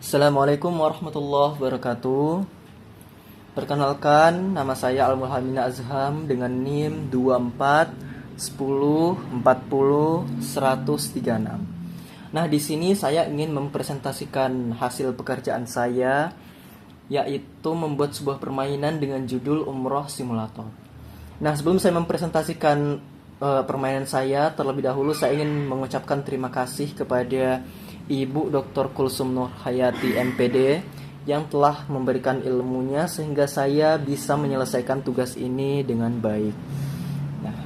Assalamualaikum warahmatullahi wabarakatuh. Perkenalkan, nama saya Al-Mulhamina Azham dengan NIM 24 10 40 136. Nah, di sini saya ingin mempresentasikan hasil pekerjaan saya, yaitu membuat sebuah permainan dengan judul Umroh Simulator. Nah, sebelum saya mempresentasikan permainan saya, terlebih dahulu saya ingin mengucapkan terima kasih kepada Ibu Dr. Kulsum Nur Hayati MPD yang telah memberikan ilmunya sehingga saya bisa menyelesaikan tugas ini dengan baik. Nah,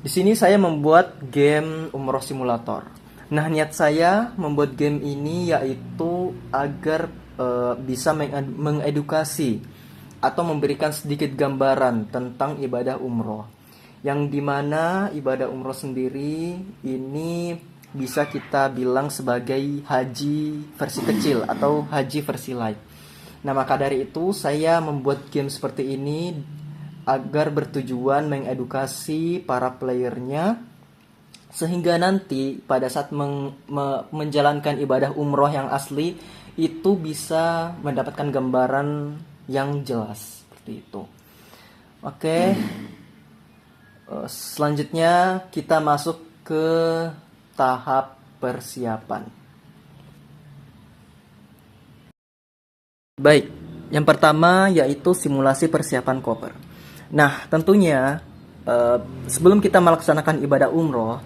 di sini saya membuat game Umroh Simulator. Nah, niat saya membuat game ini yaitu agar bisa mengedukasi atau memberikan sedikit gambaran tentang ibadah umroh. Yang dimana ibadah umroh sendiri ini bisa kita bilang sebagai haji versi kecil atau haji versi light. Nah, maka dari itu saya membuat game seperti ini agar bertujuan mengedukasi para playernya sehingga nanti pada saat menjalankan ibadah umroh yang asli itu bisa mendapatkan gambaran yang jelas seperti itu. Oke. Selanjutnya kita masuk ke tahap persiapan. Baik, yang pertama yaitu simulasi persiapan koper. Nah, tentunya sebelum kita melaksanakan ibadah umroh,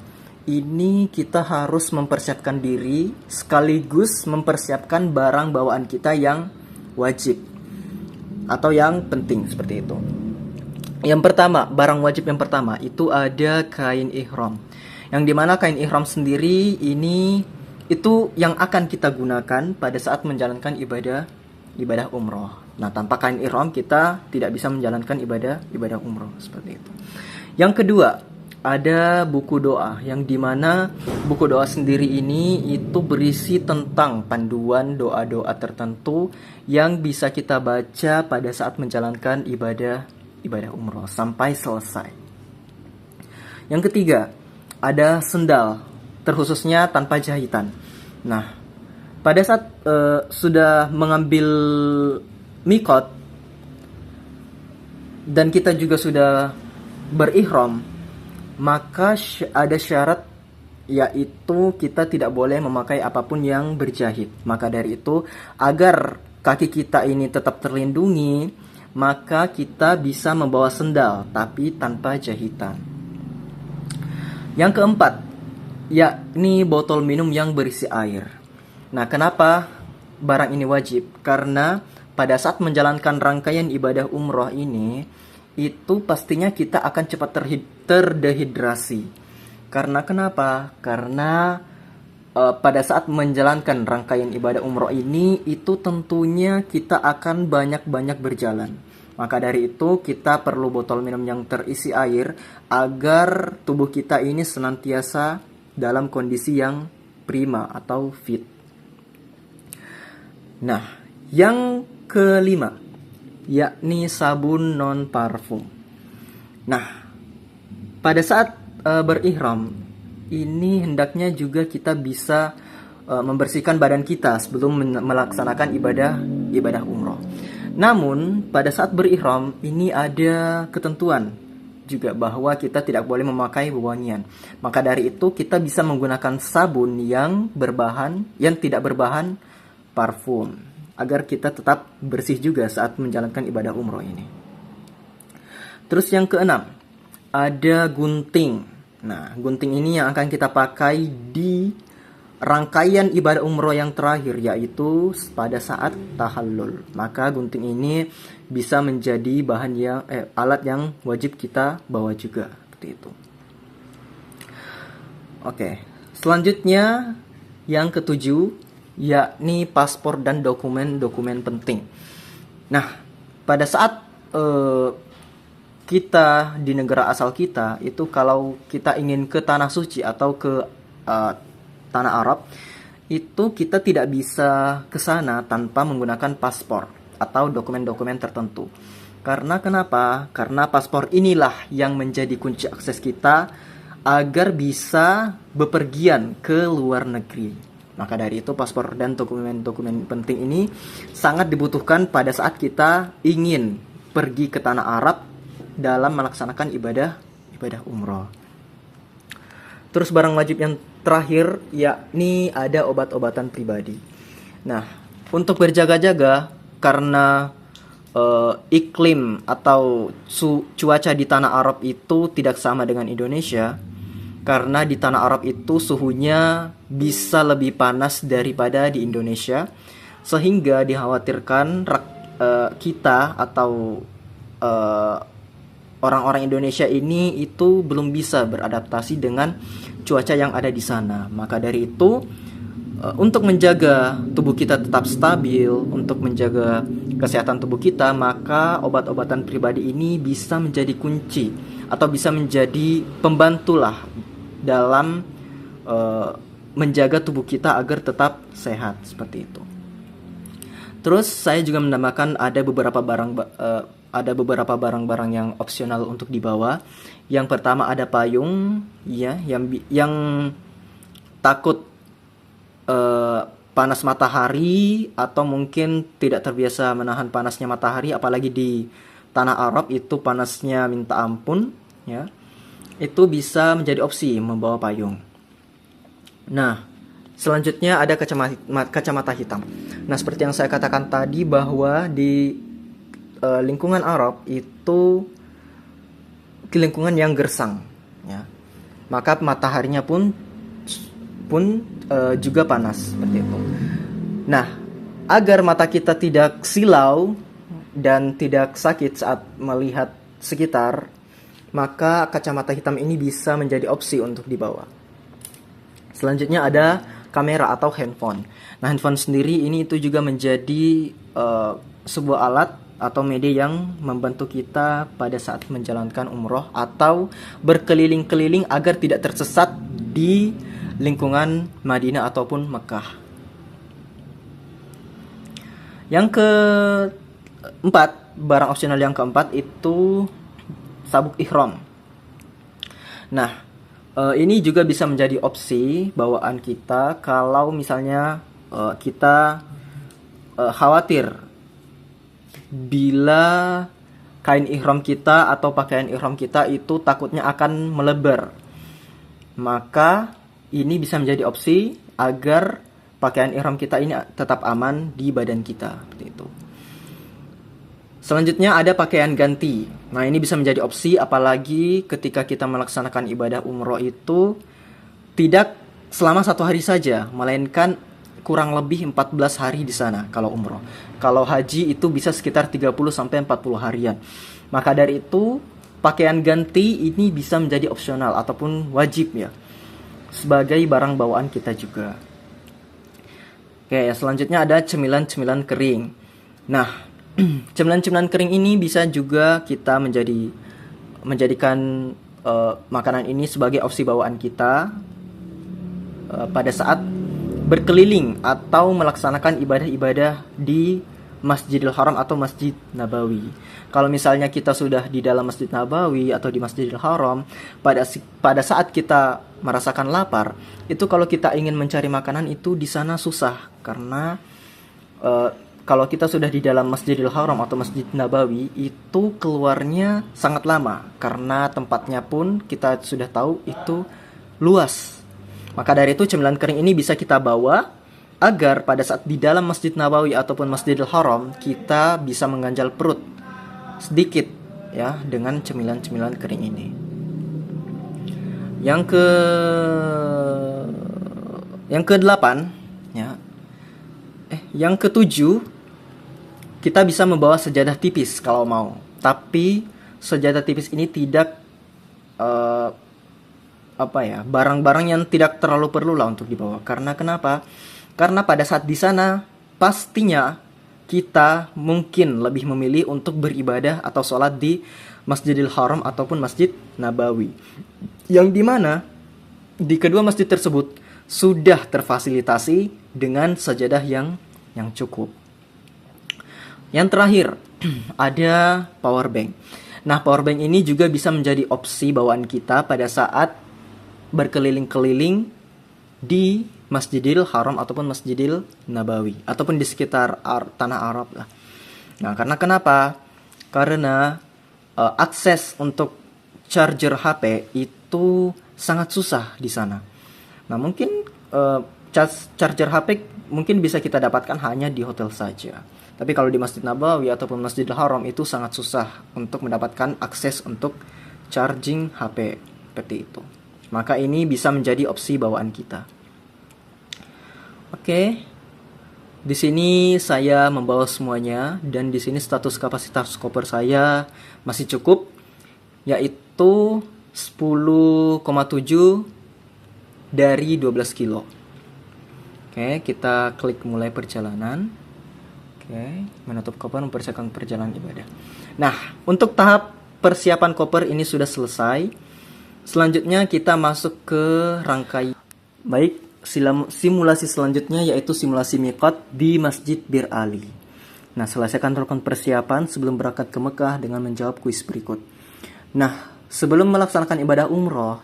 ini kita harus mempersiapkan diri sekaligus mempersiapkan barang bawaan kita yang wajib atau yang penting seperti itu. Yang pertama, barang wajib yang pertama itu ada kain ihram. Yang dimana kain ihram sendiri ini itu yang akan kita gunakan pada saat menjalankan ibadah umroh. Nah, tanpa kain ihram kita tidak bisa menjalankan ibadah umroh seperti itu. Yang kedua, ada buku doa yang dimana buku doa sendiri ini itu berisi tentang panduan doa-doa tertentu yang bisa kita baca pada saat menjalankan ibadah umroh sampai selesai. Yang ketiga, ada sendal, terkhususnya tanpa jahitan. Nah, pada saat sudah mengambil mikot dan kita juga sudah berihram, maka ada syarat yaitu kita tidak boleh memakai apapun yang berjahit. Maka dari itu, agar kaki kita ini tetap terlindungi, maka kita bisa membawa sendal tapi tanpa jahitan. Yang keempat, yakni botol minum yang berisi air. Nah, kenapa barang ini wajib? Karena pada saat menjalankan rangkaian ibadah umroh ini, itu pastinya kita akan cepat terdehidrasi. Karena kenapa? Karena pada saat menjalankan rangkaian ibadah umroh ini, itu tentunya kita akan banyak-banyak berjalan. Maka dari itu kita perlu botol minum yang terisi air agar tubuh kita ini senantiasa dalam kondisi yang prima atau fit. Nah, yang kelima yakni sabun non parfum. Nah, pada saat berihram ini hendaknya juga kita bisa membersihkan badan kita sebelum melaksanakan ibadah umroh. Namun, pada saat berihram, ini ada ketentuan juga bahwa kita tidak boleh memakai wewangian. Maka dari itu, kita bisa menggunakan sabun yang tidak berbahan parfum, agar kita tetap bersih juga saat menjalankan ibadah umroh ini. Terus yang keenam, ada gunting. Nah, gunting ini yang akan kita pakai di rangkaian ibadah umroh yang terakhir, yaitu pada saat tahallul. Maka gunting ini bisa menjadi alat yang wajib kita bawa juga seperti itu. Oke, selanjutnya yang ketujuh yakni paspor dan dokumen-dokumen penting. Nah, pada saat kita di negara asal kita itu, kalau kita ingin ke tanah suci atau ke tanah Arab, itu kita tidak bisa ke sana tanpa menggunakan paspor atau dokumen-dokumen tertentu. Karena kenapa? Karena paspor inilah yang menjadi kunci akses kita agar bisa bepergian ke luar negeri. Maka dari itu paspor dan dokumen-dokumen penting ini sangat dibutuhkan pada saat kita ingin pergi ke tanah Arab dalam melaksanakan ibadah umroh. Terus barang wajib yang terakhir yakni ada obat-obatan pribadi. Nah, untuk berjaga-jaga karena iklim atau cuaca di tanah Arab itu tidak sama dengan Indonesia, karena di tanah Arab itu suhunya bisa lebih panas daripada di Indonesia, sehingga dikhawatirkan kita atau orang-orang Indonesia ini itu belum bisa beradaptasi dengan cuaca yang ada di sana. Maka dari itu untuk menjaga tubuh kita tetap stabil, untuk menjaga kesehatan tubuh kita, maka obat-obatan pribadi ini bisa menjadi kunci atau bisa menjadi pembantulah dalam menjaga tubuh kita agar tetap sehat, seperti itu. Terus saya juga menambahkan ada beberapa barang-barang yang opsional untuk dibawa. Yang pertama ada payung, ya, yang takut panas matahari atau mungkin tidak terbiasa menahan panasnya matahari, apalagi di tanah Arab itu panasnya minta ampun, ya. Itu bisa menjadi opsi membawa payung. Nah, selanjutnya ada kacamata hitam. Nah, seperti yang saya katakan tadi bahwa di lingkungan Arab itu lingkungan yang gersang, ya. Maka mataharinya pun juga panas, seperti itu. Nah, agar mata kita tidak silau dan tidak sakit saat melihat sekitar, maka kacamata hitam ini bisa menjadi opsi untuk dibawa. Selanjutnya ada kamera atau handphone. Nah, handphone sendiri ini itu juga menjadi sebuah alat atau media yang membantu kita pada saat menjalankan umroh atau berkeliling-keliling agar tidak tersesat di lingkungan Madinah ataupun Mekah. Yang keempat, barang opsional yang keempat itu sabuk ihram. Nah, ini juga bisa menjadi opsi bawaan kita kalau misalnya kita khawatir bila kain ihram kita atau pakaian ihram kita itu takutnya akan melebar. Maka ini bisa menjadi opsi agar pakaian ihram kita ini tetap aman di badan kita, seperti itu. Selanjutnya ada pakaian ganti. Nah, ini bisa menjadi opsi apalagi ketika kita melaksanakan ibadah umroh itu tidak selama 1 hari saja, melainkan kurang lebih 14 hari di sana kalau umroh. Kalau haji itu bisa sekitar 30 sampai 40 harian. Maka dari itu, pakaian ganti ini bisa menjadi opsional ataupun wajib, ya, sebagai barang bawaan kita juga. Oke, selanjutnya ada cemilan-cemilan kering. Nah, cemilan-cemilan kering ini bisa juga kita menjadikan makanan ini sebagai opsi bawaan kita pada saat berkeliling atau melaksanakan ibadah-ibadah di Masjidil Haram atau Masjid Nabawi. Kalau misalnya kita sudah di dalam Masjid Nabawi atau di Masjidil Haram, pada saat kita merasakan lapar, itu kalau kita ingin mencari makanan itu di sana susah, karena kalau kita sudah di dalam Masjidil Haram atau Masjid Nabawi itu keluarnya sangat lama, karena tempatnya pun kita sudah tahu itu luas. Maka dari itu cemilan kering ini bisa kita bawa agar pada saat di dalam Masjid Nabawi ataupun Masjidil Haram kita bisa mengganjal perut sedikit, ya, dengan cemilan-cemilan kering ini. Yang ke-8, ya. Yang ke-7, kita bisa membawa sejadah tipis kalau mau. Tapi sejadah tipis ini tidak barang-barang yang tidak terlalu perlu lah untuk dibawa. Karena kenapa? Karena pada saat di sana pastinya kita mungkin lebih memilih untuk beribadah atau sholat di Masjidil Haram ataupun Masjid Nabawi, yang dimana di kedua masjid tersebut sudah terfasilitasi dengan sajadah yang cukup. Yang terakhir ada power bank. Nah, power bank ini juga bisa menjadi opsi bawaan kita pada saat berkeliling-keliling di Masjidil Haram ataupun Masjidil Nabawi ataupun di sekitar tanah Arab lah. Nah, karena kenapa? Karena akses untuk charger HP itu sangat susah di sana. Nah, mungkin charger HP mungkin bisa kita dapatkan hanya di hotel saja. Tapi kalau di Masjid Nabawi ataupun Masjidil Haram itu sangat susah untuk mendapatkan akses untuk charging HP seperti itu. Maka ini bisa menjadi opsi bawaan kita. Oke. Di sini saya membawa semuanya dan di sini status kapasitas koper saya masih cukup, yaitu 10,7 dari 12 kilo. Oke, kita klik mulai perjalanan. Oke, menutup koper, mempersiapkan perjalanan ibadah. Nah, untuk tahap persiapan koper ini sudah selesai. Selanjutnya kita masuk ke rangkaian. Baik, simulasi selanjutnya yaitu simulasi miqat di Masjid Bir Ali. Nah, selesaikan rukun persiapan sebelum berangkat ke Mekah dengan menjawab kuis berikut. Nah, sebelum melaksanakan ibadah umroh,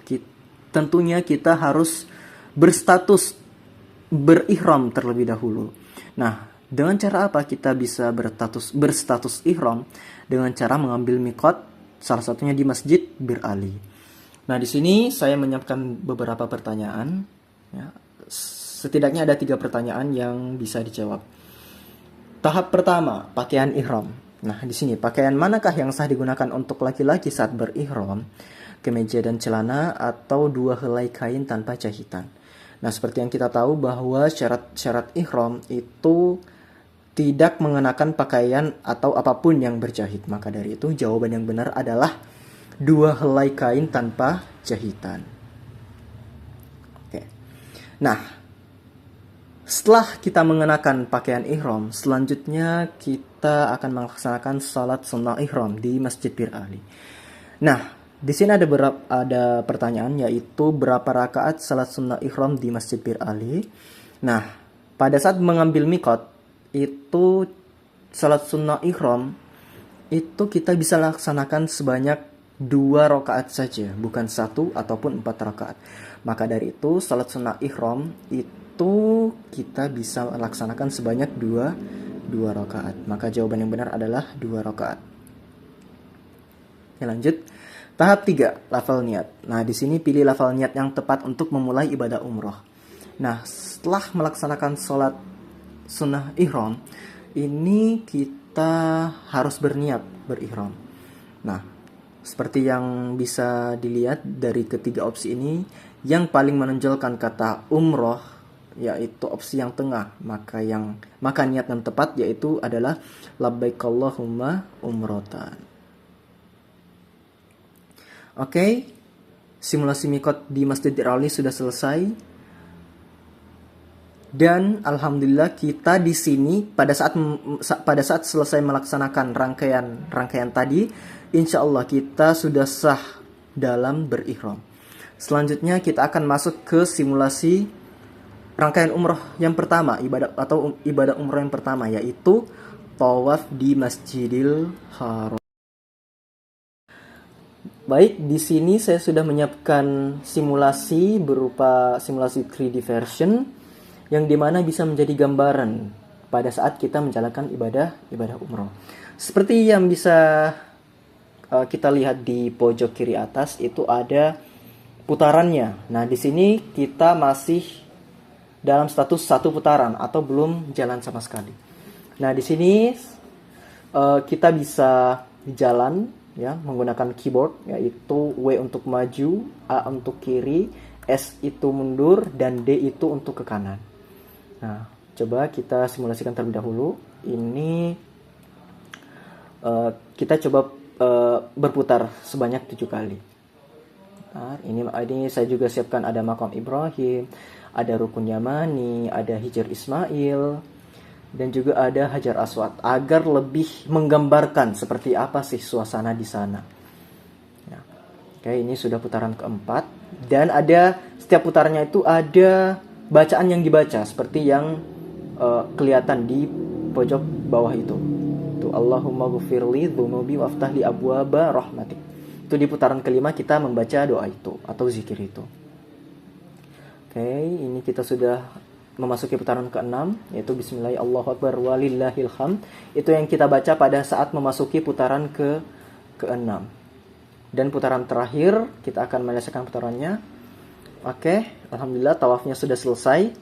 tentunya kita harus berstatus berihram terlebih dahulu. Nah, dengan cara apa kita bisa berstatus ihram? Dengan cara mengambil miqat, salah satunya di Masjid Bir Ali. Nah, di sini saya menyiapkan beberapa pertanyaan. Ya, setidaknya ada 3 pertanyaan yang bisa dijawab. Tahap pertama, pakaian ihram. Nah, di sini pakaian manakah yang sah digunakan untuk laki-laki saat berihram? Kemeja dan celana atau 2 helai kain tanpa jahitan. Nah, seperti yang kita tahu bahwa syarat ihram itu tidak mengenakan pakaian atau apapun yang berjahit. Maka dari itu jawaban yang benar adalah 2 helai kain tanpa jahitan. Oke. Nah, setelah kita mengenakan pakaian ihram, selanjutnya kita akan melaksanakan salat sunnah ihram di Masjid Bir Ali. Nah, di sini ada pertanyaan, yaitu berapa rakaat salat sunnah ihram di Masjid Bir Ali. Nah, pada saat mengambil miqat itu salat sunnah ihram itu kita bisa laksanakan sebanyak 2 rakaat saja, bukan 1 ataupun 4 rakaat. Maka dari itu salat sunnah ihram itu kita bisa laksanakan sebanyak 2 rakaat. Maka jawaban yang benar adalah 2 rakaat. Ya, lanjut. Tahap 3, lafal niat. Nah, di sini pilih lafal niat yang tepat untuk memulai ibadah umroh. Nah, setelah melaksanakan sholat sunnah ihram, ini kita harus berniat berihram. Nah, seperti yang bisa dilihat dari ketiga opsi ini, yang paling menonjolkan kata umroh yaitu opsi yang tengah. Maka niat yang tepat yaitu adalah labbaik Allahumma umrotan. Oke, simulasi miqat di Masjid Bir Ali sudah selesai. Dan alhamdulillah kita di sini pada saat selesai melaksanakan rangkaian tadi, insya Allah kita sudah sah dalam berihram. Selanjutnya kita akan masuk ke simulasi rangkaian umroh yang pertama, ibadah umroh yang pertama, yaitu tawaf di Masjidil Haram. Baik, di sini saya sudah menyiapkan simulasi berupa simulasi 3D version yang dimana bisa menjadi gambaran pada saat kita menjalankan ibadah umroh. Seperti yang bisa kita lihat di pojok kiri atas itu ada putarannya. Nah, di sini kita masih dalam status 1 putaran atau belum jalan sama sekali. Nah, di sini kita bisa jalan ya menggunakan keyboard, yaitu W untuk maju, A untuk kiri, S itu mundur, dan D itu untuk ke kanan. Nah, coba kita simulasikan terlebih dahulu. Ini kita coba berputar sebanyak 7 kali. Nah, ini saya juga siapkan ada makam Ibrahim, ada rukun Yamani, ada Hijr Ismail, dan juga ada Hajar Aswad, agar lebih menggambarkan seperti apa sih suasana di sana. Ya. Oke, ini sudah putaran keempat, dan setiap putarannya itu ada bacaan yang dibaca seperti yang kelihatan di pojok bawah itu. Itu Allahumma ghfirli dzunubi waftahli abwaba rahmatik. Itu di putaran kelima kita membaca doa itu atau zikir itu. Oke, ini kita sudah memasuki putaran ke-6, yaitu Bismillahirrahmanirrahim, Allahu Akbar walillahil hamd. Itu yang kita baca pada saat memasuki putaran ke-6. Dan putaran terakhir, kita akan menyelesaikan putarannya. Oke, Alhamdulillah tawafnya sudah selesai.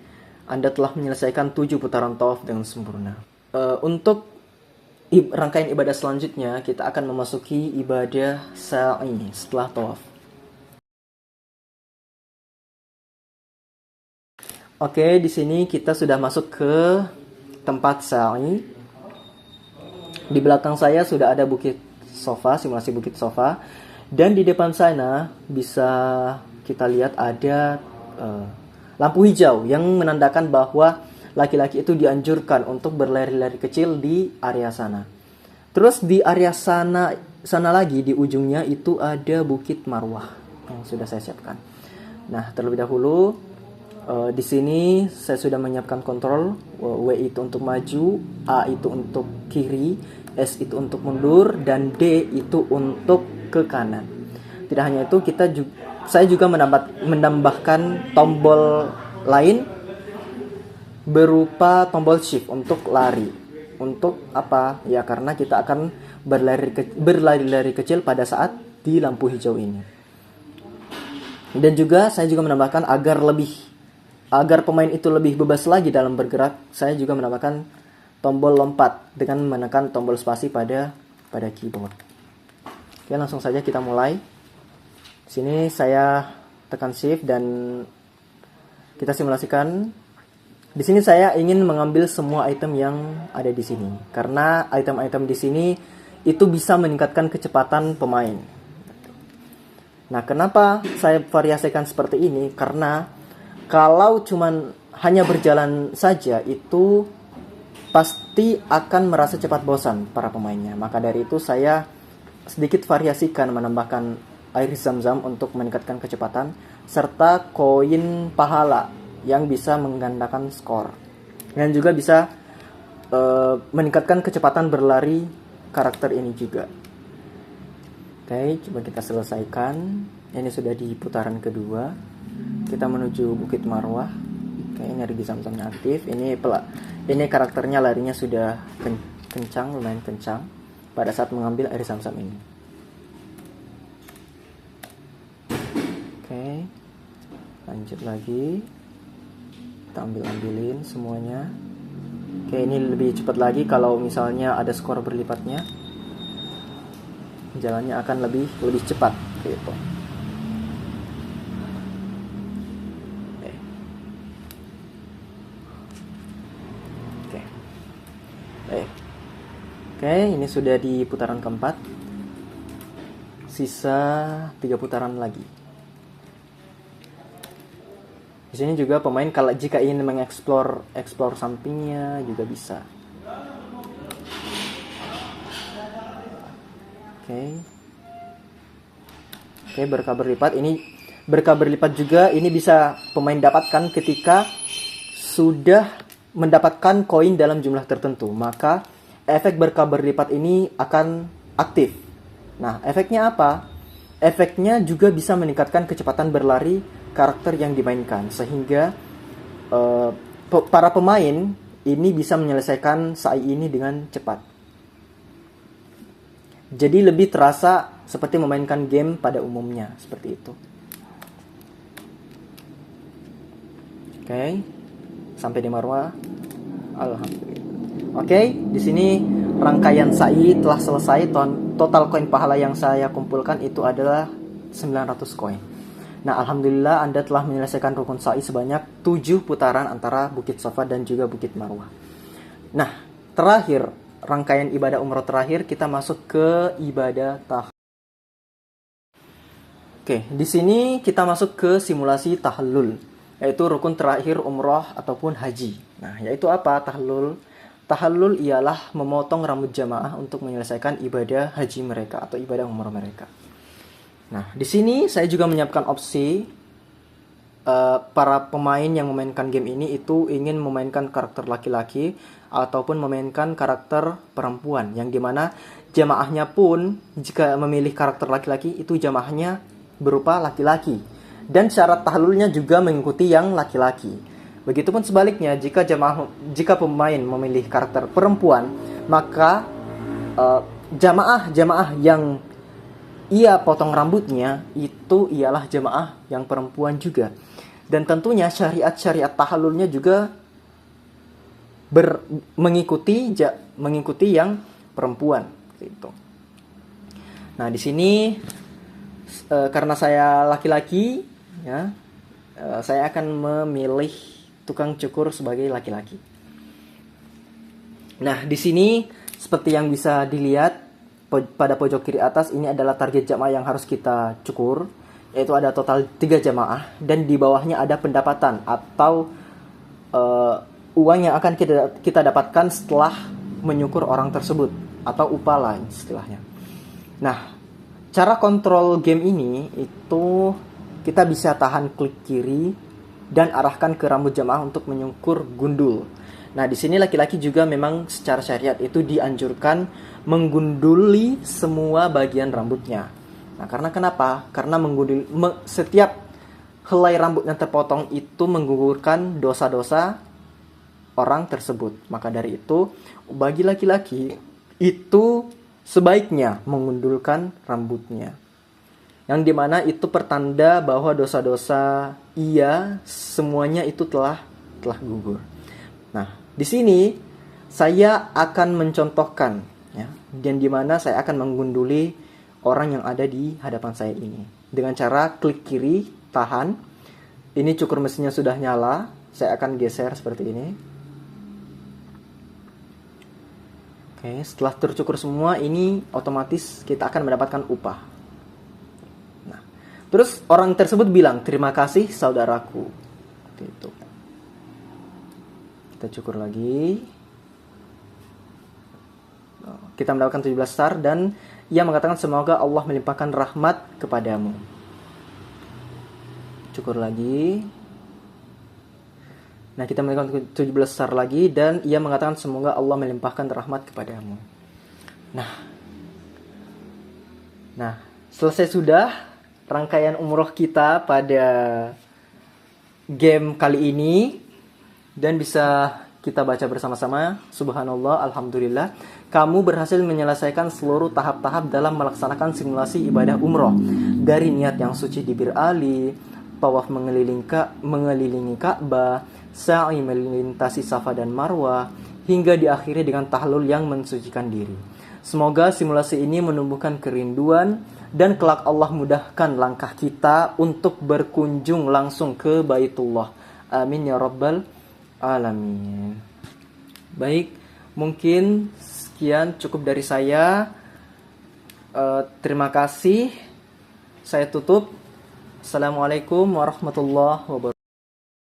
Anda telah menyelesaikan 7 putaran tawaf dengan sempurna. Untuk rangkaian ibadah selanjutnya, kita akan memasuki ibadah sa'i setelah tawaf. Oke, di sini kita sudah masuk ke tempat sa'i. Di belakang saya sudah ada bukit sofa, simulasi bukit sofa. Dan di depan sana bisa kita lihat ada lampu hijau yang menandakan bahwa laki-laki itu dianjurkan untuk berlari-lari kecil di area sana. Terus di area sana lagi di ujungnya itu ada Bukit Marwah yang sudah saya siapkan. Nah, terlebih dahulu di sini saya sudah menyiapkan kontrol. W itu untuk maju, A itu untuk kiri, S itu untuk mundur, dan D itu untuk ke kanan. Tidak hanya itu, saya juga menambahkan tombol lain berupa tombol shift untuk lari. Untuk apa? Ya karena kita akan berlari-lari kecil pada saat di lampu hijau ini. Dan juga saya juga menambahkan agar pemain itu lebih bebas lagi dalam bergerak, saya juga menambahkan tombol lompat dengan menekan tombol spasi pada keyboard. Oke, langsung saja kita mulai. Sini saya tekan shift dan kita simulasikan. Di sini saya ingin mengambil semua item yang ada di sini karena item-item di sini itu bisa meningkatkan kecepatan pemain. Nah, kenapa saya variasikan seperti ini? Karena kalau cuman hanya berjalan saja itu pasti akan merasa cepat bosan para pemainnya. Maka dari itu saya sedikit variasikan, menambahkan air zam-zam untuk meningkatkan kecepatan serta koin pahala yang bisa menggandakan skor. Dan juga bisa meningkatkan kecepatan berlari karakter ini juga. Oke, coba kita selesaikan. Ini sudah di putaran kedua. Kita menuju Bukit Marwah. Oke, energi zam-zamnya aktif. Ini karakternya larinya sudah kencang, lumayan kencang pada saat mengambil air zam-zam ini. Oke, lanjut lagi. Kita ambilin semuanya. Oke, ini lebih cepat lagi kalau misalnya ada skor berlipatnya. Jalannya akan lebih cepat gitu. Oke, ini sudah di putaran keempat. Sisa 3 putaran lagi. Di sini juga pemain jika ingin mengeksplor sampingnya juga bisa. Oke, berkah berlipat. Ini berkah berlipat juga ini bisa pemain dapatkan ketika sudah mendapatkan koin dalam jumlah tertentu. Maka efek berkah berlipat ini akan aktif. Nah, efeknya apa? Efeknya juga bisa meningkatkan kecepatan berlari karakter yang dimainkan. Sehingga para pemain ini bisa menyelesaikan sa'i ini dengan cepat. Jadi lebih terasa seperti memainkan game pada umumnya. Seperti itu. Oke, sampai di Marwah. Alhamdulillah. Oke, di sini rangkaian sa'i telah selesai. Total koin pahala yang saya kumpulkan itu adalah 900 koin. Nah, alhamdulillah Anda telah menyelesaikan rukun sa'i sebanyak 7 putaran antara Bukit Sofa dan juga Bukit Marwah. Nah, terakhir rangkaian ibadah umroh terakhir kita masuk ke ibadah tahallul. Oke, di sini kita masuk ke simulasi tahallul, yaitu rukun terakhir umroh ataupun haji. Nah, yaitu apa tahallul? Tahallul ialah memotong rambut jamaah untuk menyelesaikan ibadah haji mereka atau ibadah umroh mereka. Nah, di sini saya juga menyiapkan opsi para pemain yang memainkan game ini itu ingin memainkan karakter laki-laki ataupun memainkan karakter perempuan, yang dimana jamaahnya pun jika memilih karakter laki-laki itu jamaahnya berupa laki-laki, dan syarat tahlulnya juga mengikuti yang laki-laki. Begitupun sebaliknya, jika pemain memilih karakter perempuan, maka jamaah yang ia potong rambutnya itu ialah jamaah yang perempuan juga. Dan tentunya syariat tahallulnya juga mengikuti yang perempuan gitu. Nah, di sini karena saya laki-laki ya, saya akan memilih tukang cukur sebagai laki-laki. Nah, di sini seperti yang bisa dilihat pada pojok kiri atas, ini adalah target jamaah yang harus kita cukur, yaitu ada total 3 jamaah, dan di bawahnya ada pendapatan atau uang yang akan kita dapatkan setelah menyukur orang tersebut, atau upah lain istilahnya. Nah, cara kontrol game ini itu kita bisa tahan klik kiri dan arahkan ke rambut jamaah untuk menyukur gundul. Nah, di sini laki-laki juga memang secara syariat itu dianjurkan menggunduli semua bagian rambutnya. Nah, karena kenapa? Karena setiap helai rambut yang terpotong itu menggugurkan dosa-dosa orang tersebut. Maka dari itu, bagi laki-laki itu sebaiknya menggundulkan rambutnya. Yang dimana itu pertanda bahwa dosa-dosa semuanya itu telah gugur. Nah, di sini saya akan mencontohkan ya, dan di mana saya akan menggunduli orang yang ada di hadapan saya ini dengan cara klik kiri, tahan. Ini cukur mesinnya sudah nyala, saya akan geser seperti ini. Oke, setelah tercukur semua, ini otomatis kita akan mendapatkan upah. Nah, terus orang tersebut bilang, "Terima kasih saudaraku." Gitu. Kita cukur lagi. Kita mendapatkan 17 star dan ia mengatakan semoga Allah melimpahkan rahmat kepadamu. Cukur lagi. Nah, kita mendapatkan 17 star lagi dan ia mengatakan semoga Allah melimpahkan rahmat kepadamu. Nah, selesai sudah rangkaian umroh kita pada game kali ini. Dan bisa kita baca bersama-sama. Subhanallah, alhamdulillah, kamu berhasil menyelesaikan seluruh tahap-tahap dalam melaksanakan simulasi ibadah umroh. Dari niat yang suci di Bir Ali, tawaf mengelilingi Ka'bah, sa'i melintasi Safa dan Marwah, hingga diakhiri dengan tahlul yang mensucikan diri. Semoga simulasi ini menumbuhkan kerinduan dan kelak Allah mudahkan langkah kita untuk berkunjung langsung ke Baitullah. Amin ya rabbal alamin. Baik, mungkin sekian cukup dari saya. Terima kasih. Saya tutup. Assalamualaikum warahmatullahi wabarakatuh.